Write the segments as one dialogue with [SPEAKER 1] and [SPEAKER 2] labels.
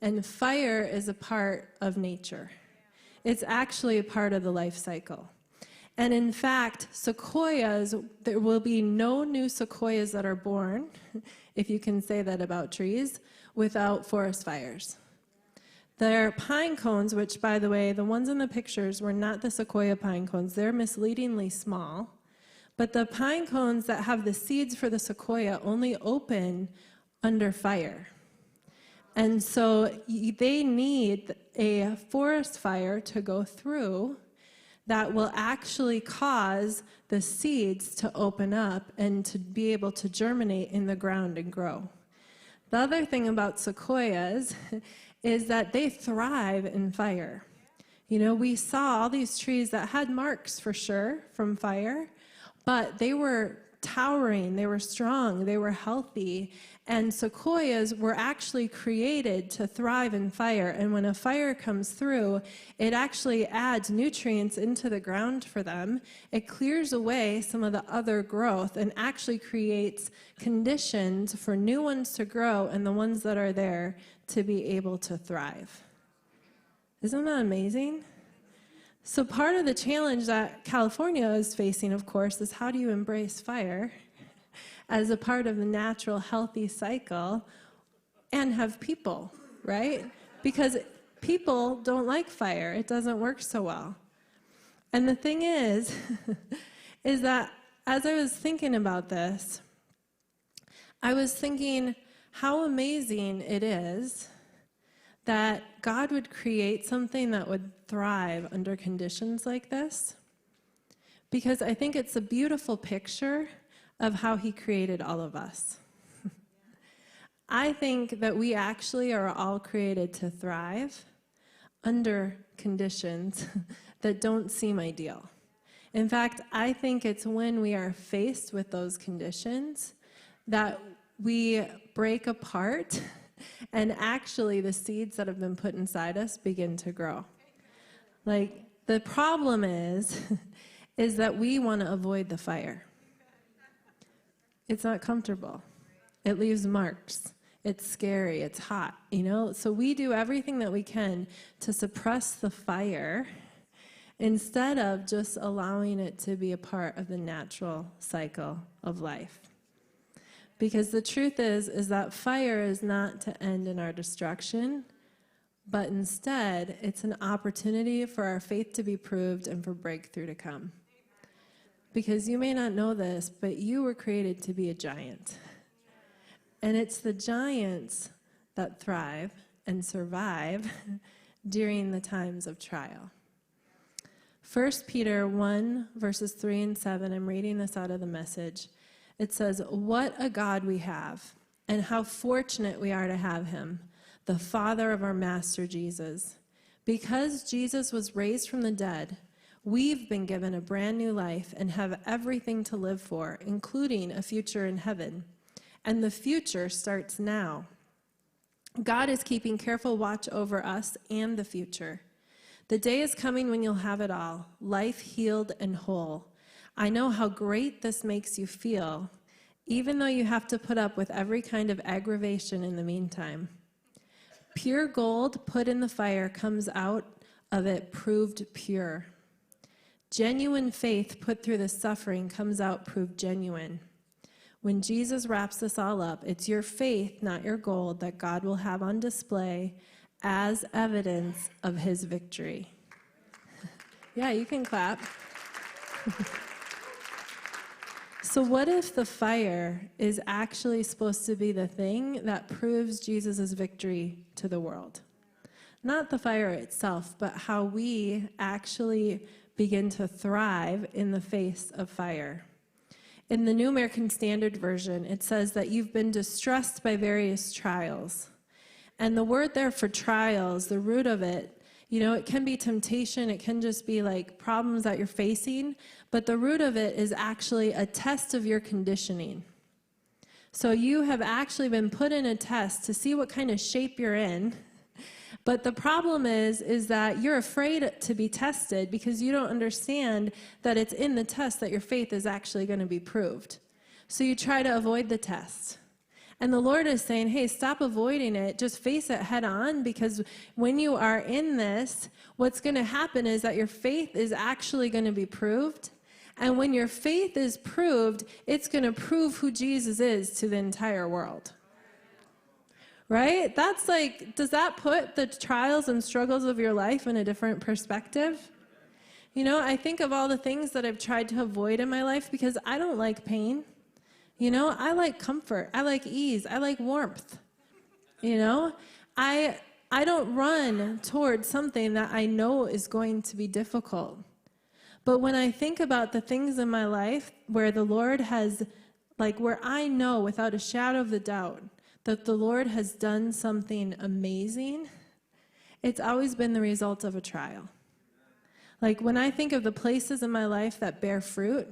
[SPEAKER 1] And fire is a part of nature. It's actually a part of the life cycle. And in fact, sequoias, there will be no new sequoias that are born, if you can say that about trees, without forest fires. There are pine cones, which, by the way, the ones in the pictures were not the sequoia pine cones. They're misleadingly small. But the pine cones that have the seeds for the sequoia only open under fire. And so they need a forest fire to go through that will actually cause the seeds to open up and to be able to germinate in the ground and grow. The other thing about sequoias is that they thrive in fire. You know, we saw all these trees that had marks for sure from fire, but they were towering, they were strong, they were healthy, and sequoias were actually created to thrive in fire. And when a fire comes through, it actually adds nutrients into the ground for them. It clears away some of the other growth and actually creates conditions for new ones to grow and the ones that are there to be able to thrive. Isn't that amazing? So part of the challenge that California is facing, of course, is how do you embrace fire as a part of the natural, healthy cycle and have people, right? Because people don't like fire. It doesn't work so well. And the thing is, is that as I was thinking about this, I was thinking how amazing it is that God would create something that would thrive under conditions like this. Because I think it's a beautiful picture of how he created all of us. I think that we actually are all created to thrive under conditions that don't seem ideal. In fact, I think it's when we are faced with those conditions that we break apart and actually the seeds that have been put inside us begin to grow. Like, the problem is that we want to avoid the fire. It's not comfortable. It leaves marks. It's scary. It's hot, you know? So we do everything that we can to suppress the fire instead of just allowing it to be a part of the natural cycle of life. Because the truth is that fire is not to end in our destruction, but instead it's an opportunity for our faith to be proved and for breakthrough to come. Because you may not know this, but you were created to be a giant. And it's the giants that thrive and survive during the times of trial. 1 Peter 1, verses 3 and 7, I'm reading this out of the Message. It says, "What a God we have, and how fortunate we are to have him, the Father of our Master Jesus. Because Jesus was raised from the dead, we've been given a brand new life and have everything to live for, including a future in heaven. And the future starts now. God is keeping careful watch over us and the future. The day is coming when you'll have it all, life healed and whole. I know how great this makes you feel, even though you have to put up with every kind of aggravation in the meantime. Pure gold put in the fire comes out of it proved pure. Genuine faith put through the suffering comes out proved genuine. When Jesus wraps this all up, it's your faith, not your gold, that God will have on display as evidence of his victory." Yeah, you can clap. So what if the fire is actually supposed to be the thing that proves Jesus' victory to the world? Not the fire itself, but how we actually begin to thrive in the face of fire. In the New American Standard Version, it says that you've been distressed by various trials. And the word there for trials, the root of it, you know, it can be temptation, it can just be like problems that you're facing, but the root of it is actually a test of your conditioning. So you have actually been put in a test to see what kind of shape you're in, but the problem is that you're afraid to be tested because you don't understand that it's in the test that your faith is actually going to be proved. So you try to avoid the test. And the Lord is saying, hey, stop avoiding it. Just face it head on, because when you are in this, what's going to happen is that your faith is actually going to be proved. And when your faith is proved, it's going to prove who Jesus is to the entire world. Right? That's like, does that put the trials and struggles of your life in a different perspective? You know, I think of all the things that I've tried to avoid in my life because I don't like pain. You know, I like comfort. I like ease. I like warmth. You know, I don't run towards something that I know is going to be difficult. But when I think about the things in my life where the Lord has, like where I know without a shadow of a doubt that the Lord has done something amazing, it's always been the result of a trial. Like when I think of the places in my life that bear fruit,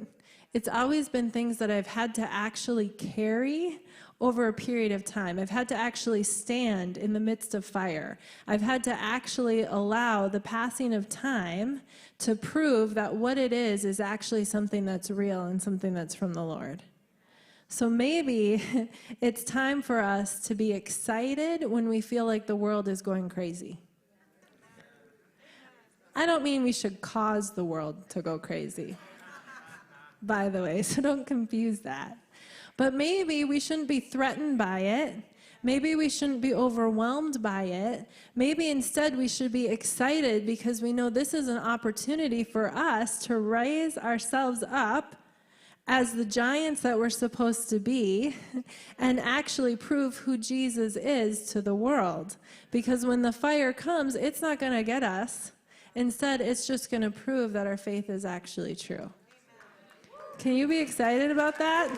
[SPEAKER 1] it's always been things that I've had to actually carry over a period of time. I've had to actually stand in the midst of fire. I've had to actually allow the passing of time to prove that what it is actually something that's real and something that's from the Lord. So maybe it's time for us to be excited when we feel like the world is going crazy. I don't mean we should cause the world to go crazy, by the way, so don't confuse that. But maybe we shouldn't be threatened by it. Maybe we shouldn't be overwhelmed by it. Maybe instead we should be excited because we know this is an opportunity for us to raise ourselves up as the giants that we're supposed to be and actually prove who Jesus is to the world. Because when the fire comes, it's not going to get us. Instead, it's just going to prove that our faith is actually true. Can you be excited about that?